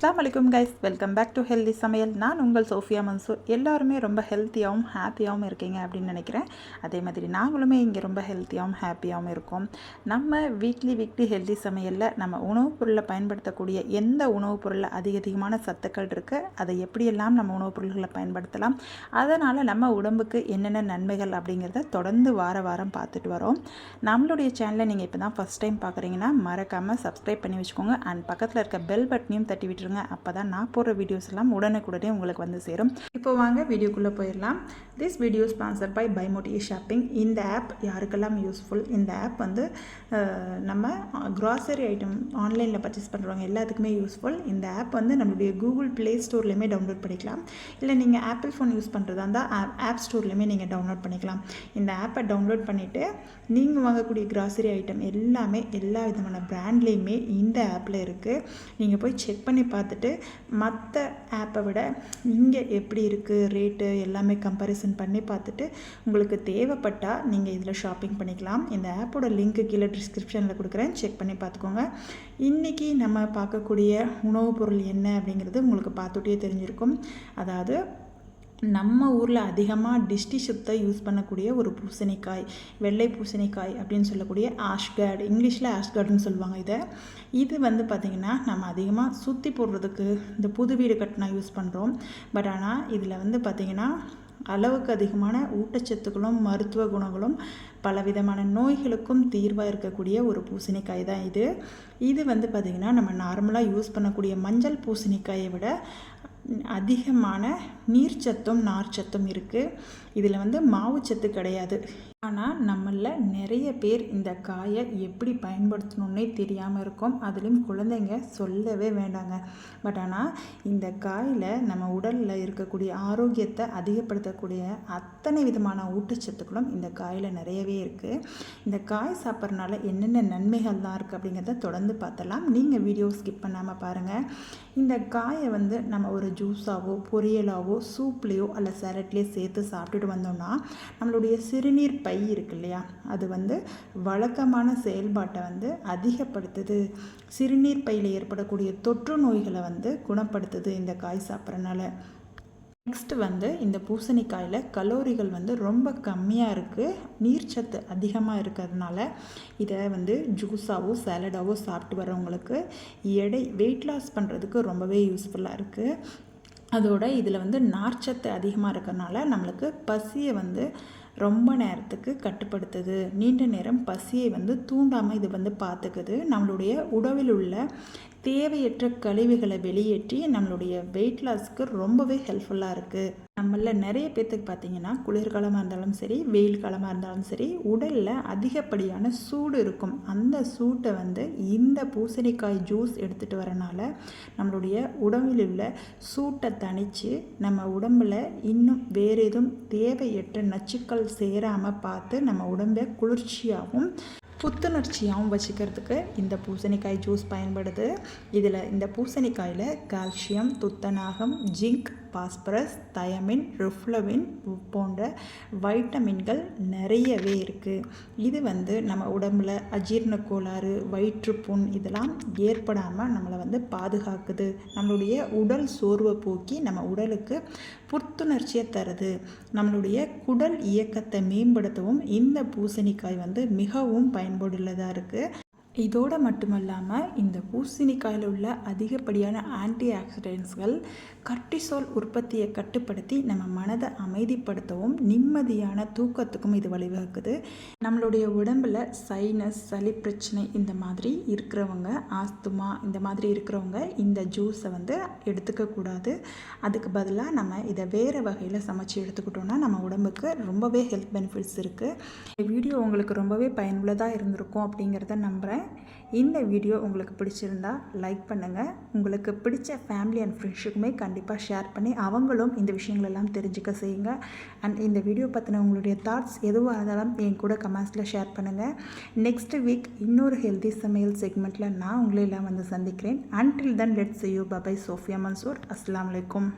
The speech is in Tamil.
அஸ்ஸலாமு அலைக்கும் guys, welcome back to healthy சமையல். நான் உங்கள் சோஃபியா மன்சூர். எல்லாருமே ரொம்ப ஹெல்த்தியாகவும் ஹாப்பியாகவும் இருக்கீங்க அப்படின்னு நினைக்கிறேன். அதே மாதிரி நாங்களுமே இங்கே ரொம்ப ஹெல்த்தியாகவும் ஹாப்பியாகவும் இருக்கோம். நம்ம வீக்லி ஹெல்தி சமையலில் நம்ம உணவுப் பொருளை பயன்படுத்தக்கூடிய எந்த உணவுப் பொருளில் அதிகமான சத்துக்கள் இருக்குது, அதை எப்படியெல்லாம் நம்ம உணவுப் பொருள்களை பயன்படுத்தலாம், அதனால் நம்ம உடம்புக்கு என்னென்ன நன்மைகள் அப்படிங்கிறத தொடர்ந்து வாரம் பார்த்துட்டு வரோம். நம்மளுடைய சேனலை நீங்கள் இப்போ தான் ஃபஸ்ட் டைம் பார்க்குறீங்கன்னா மறக்காமல் சப்ஸ்கிரைப் பண்ணி வச்சுக்கோங்க. அண்ட் பக்கத்தில் இருக்க பெல் பட்டனையும் தட்டி விட்டுருங்க. அப்போ தான் நான் போடுற வீடியோஸ் எல்லாம் உடனே உங்களுக்கு வந்து சேரும். இப்போ வாங்க வீடியோக்குள்ளே போயிடலாம். திஸ் வீடியோ ஸ்பான்சர் பை பைமோட்டி ஷாப்பிங். இந்த ஆப் யாருக்கெல்லாம் யூஸ்ஃபுல்? இந்த ஆப் வந்து நம்ம க்ராசரி ஐட்டம் ஆன்லைனில் பர்ச்சேஸ் பண்ணுறவங்க எல்லாத்துக்குமே யூஸ்ஃபுல். இந்த ஆப் வந்து நம்மளுடைய கூகுள் ப்ளே ஸ்டோர்லேயுமே டவுன்லோட் பண்ணிக்கலாம். இல்லை நீங்கள் ஆப்பிள் ஃபோன் யூஸ் பண்ணுறதா இருந்தால் ஆப் ஸ்டோர்லேயுமே நீங்கள் டவுன்லோட் பண்ணிக்கலாம். இந்த ஆப்பை டவுன்லோட் பண்ணிவிட்டு நீங்கள் வாங்கக்கூடிய க்ராசரி ஐட்டம் எல்லாமே எல்லா விதமான பிராண்ட்லேயுமே இந்த ஆப்பில் இருக்குது. நீங்கள் போய் செக் பண்ணி பார்த்துட்டு மற்ற ஆப்பை விட இங்கே எப்படி இருக்குது ரேட்டு எல்லாமே கம்பேரிசன் பண்ணி பார்த்துட்டு உங்களுக்கு தேவைப்பட்டால் நீங்கள் இதில் ஷாப்பிங் பண்ணிக்கலாம். இந்த ஆப்போட லிங்க்கு கீழே டிஸ்கிரிப்ஷனில் கொடுக்குறேன், செக் பண்ணி பார்த்துக்கோங்க. இன்றைக்கி நம்ம பார்க்கக்கூடிய உணவுப் பொருள் என்ன அப்படிங்கிறது உங்களுக்கு பார்த்துட்டே தெரிஞ்சிருக்கும். அதாவது நம்ம ஊரில் அதிகமாக டிஷ்ஷத்தை யூஸ் பண்ணக்கூடிய ஒரு பூசணிக்காய், வெள்ளை பூசணிக்காய் அப்படின்னு சொல்லக்கூடிய ஆஷ்கார்ட், இங்கிலீஷில் ஆஷ்கார்டுன்னு சொல்லுவாங்க. இது வந்து பார்த்திங்கன்னா நம்ம அதிகமாக சுற்றி போடுறதுக்கு இந்த புது வீடு கட்டினா யூஸ் பண்ணுறோம். பட் ஆனால் இதில் வந்து பார்த்திங்கன்னா அளவுக்கு அதிகமான ஊட்டச்சத்துக்களும் மருத்துவ குணங்களும் பலவிதமான நோய்களுக்கும் தீர்வாக இருக்கக்கூடிய ஒரு பூசணிக்காய் தான் இது வந்து பார்த்திங்கன்னா நம்ம நார்மலாக யூஸ் பண்ணக்கூடிய மஞ்சள் பூசணிக்காயை விட அதிகமான நீர்ச்சத்தும் நார்ச்சத்தும் இருக்குது. இதில் வந்து மாவுச்சத்து கிடையாது. ஆனால் நம்மளில் நிறைய பேர் இந்த காயை எப்படி பயன்படுத்தணுன்னே தெரியாமல் இருக்கும். அதுலேயும் குழந்தைங்க சொல்லவே வேண்டாங்க. பட் ஆனால் இந்த காயில் நம்ம உடலில் இருக்கக்கூடிய ஆரோக்கியத்தை அதிகப்படுத்தக்கூடிய அத்தனை விதமான ஊட்டச்சத்துக்களும் இந்த காயில் நிறையவே இருக்குது. இந்த காய் சாப்பிட்றதுனால என்னென்ன நன்மைகள் தான் இருக்குது அப்படிங்கிறத தொடர்ந்து பார்த்தலாம். நீங்கள் வீடியோ ஸ்கிப் பண்ணாமல் பாருங்கள். இந்த காயை வந்து நம்ம ஒரு ஜூஸாவோ பொரியலாவோ சூப்லேயோ அல்ல சாலட்லேயோ சேர்த்து சாப்பிட்டுட்டு வந்தோம்னா நம்மளுடைய சிறுநீர் பை இருக்கு இல்லையா, அது வந்து வழக்கமான செயல்பாட்டை வந்து அதிகப்படுத்துது. சிறுநீர் பையில் ஏற்படக்கூடிய தொற்று நோய்களை வந்து குணப்படுத்துது இந்த காய் சாப்பிட்றதுனால. நெக்ஸ்ட்டு வந்து இந்த பூசணிக்காயில் கலோரிகள் வந்து ரொம்ப கம்மியாக இருக்குது, நீர்ச்சத்து அதிகமாக இருக்கிறதுனால இதை வந்து ஜூஸாவோ சாலடாவோ சாப்பிட்டு வரவங்களுக்கு வெயிட் லாஸ் பண்ணுறதுக்கு ரொம்பவே யூஸ்ஃபுல்லாக இருக்குது. அதோட இதில் வந்து நார்ச்சத்து அதிகமாக இருக்கிறதுனால நம்மளுக்கு பசியை வந்து ரொம்ப நேரத்துக்கு கட்டுப்படுத்துது. நீண்ட நேரம் பசியை வந்து தூண்டாமல் இது வந்து பார்த்துக்குது. நம்மளுடைய உடலில் உள்ள தேவையற்ற கழிவுகளை வெளியேற்றி நம்மளுடைய வெயிட் லாஸ்க்கு ரொம்பவே ஹெல்ப்ஃபுல்லாக இருக்குது. நம்மளில் நிறைய பேர்த்துக்கு பார்த்திங்கன்னா குளிர்காலமாக இருந்தாலும் சரி வெயில் காலமாக இருந்தாலும் சரி உடலில் அதிகப்படியான சூடு இருக்கும். அந்த சூட்டை வந்து இந்த பூசணிக்காய் ஜூஸ் எடுத்துகிட்டு வரனால நம்மளுடைய உடம்பில் உள்ள சூட்டை தணித்து நம்ம உடம்பில் இன்னும் வேறு எதுவும் தேவையற்ற நச்சுக்கள் சேராமல் பார்த்து நம்ம உடம்பை குளிர்ச்சியாகவும் புத்துணர்ச்சியாகவும் வச்சுக்கிறதுக்கு இந்த பூசணிக்காய் ஜூஸ் பயன்படுது. இதில் இந்த பூசணிக்காயில் கால்சியம், துத்தநாகம், ஜிங்க், பாஸ்பரஸ், தயமின், ரிஃப்ளவின் போன்ற வைட்டமின்கள் நிறையவே இருக்குது. இது வந்து நம்ம உடம்பில் அஜீரண கோளாறு, வயிற்றுப்புண் இதெல்லாம் ஏற்படாமல் நம்மளை வந்து பாதுகாக்குது. நம்மளுடைய உடல் சோர்வை போக்கி நம்ம உடலுக்கு புத்துணர்ச்சியை தருது. நம்மளுடைய குடல் இயக்கத்தை மேம்படுத்தவும் இந்த பூசணிக்காய் வந்து மிகவும் பயன்படுள்ளதாக இருக்குது. இதோடு மட்டுமல்லாமல் இந்த பூசணிக்காயில் உள்ள அதிகப்படியான ஆன்டி ஆக்சிடென்ட்ஸ்கள் கர்டிசோல் உற்பத்தியை கட்டுப்படுத்தி நம்ம மனதை அமைதிப்படுத்தவும் நிம்மதியான தூக்கத்துக்கும் இது வழிவகுக்குது. நம்மளுடைய உடம்பில் சைனஸ், சளி பிரச்சனை இந்த மாதிரி இருக்கிறவங்க, ஆஸ்துமா இந்த மாதிரி இருக்கிறவங்க இந்த ஜூஸை வந்து எடுத்துக்கக்கூடாது. அதுக்கு பதிலாக நம்ம இதை வேறு வகையில் சமைச்சு எடுத்துக்கிட்டோன்னா நம்ம உடம்புக்கு ரொம்பவே ஹெல்த் பெனிஃபிட்ஸ் இருக்குது. இந்த வீடியோ உங்களுக்கு ரொம்பவே பயனுள்ளதாக இருந்திருக்கும் அப்படிங்கிறத நம்புகிறேன். இந்த வீடியோ உங்களுக்கு பிடிச்சிருந்தா லைக் பண்ணுங்கள். உங்களுக்கு பிடிச்ச ஃபேமிலி அண்ட் ஃப்ரெண்ட்ஸுக்குமே கண்டிப்பாக ஷேர் பண்ணி அவங்களும் இந்த விஷயங்களெல்லாம் தெரிஞ்சுக்க செய்யுங்க. அண்ட் இந்த வீடியோ பற்றின உங்களுடைய தாட்ஸ் எதுவாக இருந்தாலும் என் கூட கமெண்ட்ஸில் ஷேர் பண்ணுங்கள். நெக்ஸ்ட் வீக் இன்னொரு ஹெல்தி சமையல் செக்மெண்ட்டில் நான் உங்களெல்லாம் வந்து சந்திக்கிறேன். Until then let's see you. Bye bye. Sofia Mansoor. அஸ்ஸலாமு அலைக்கும்.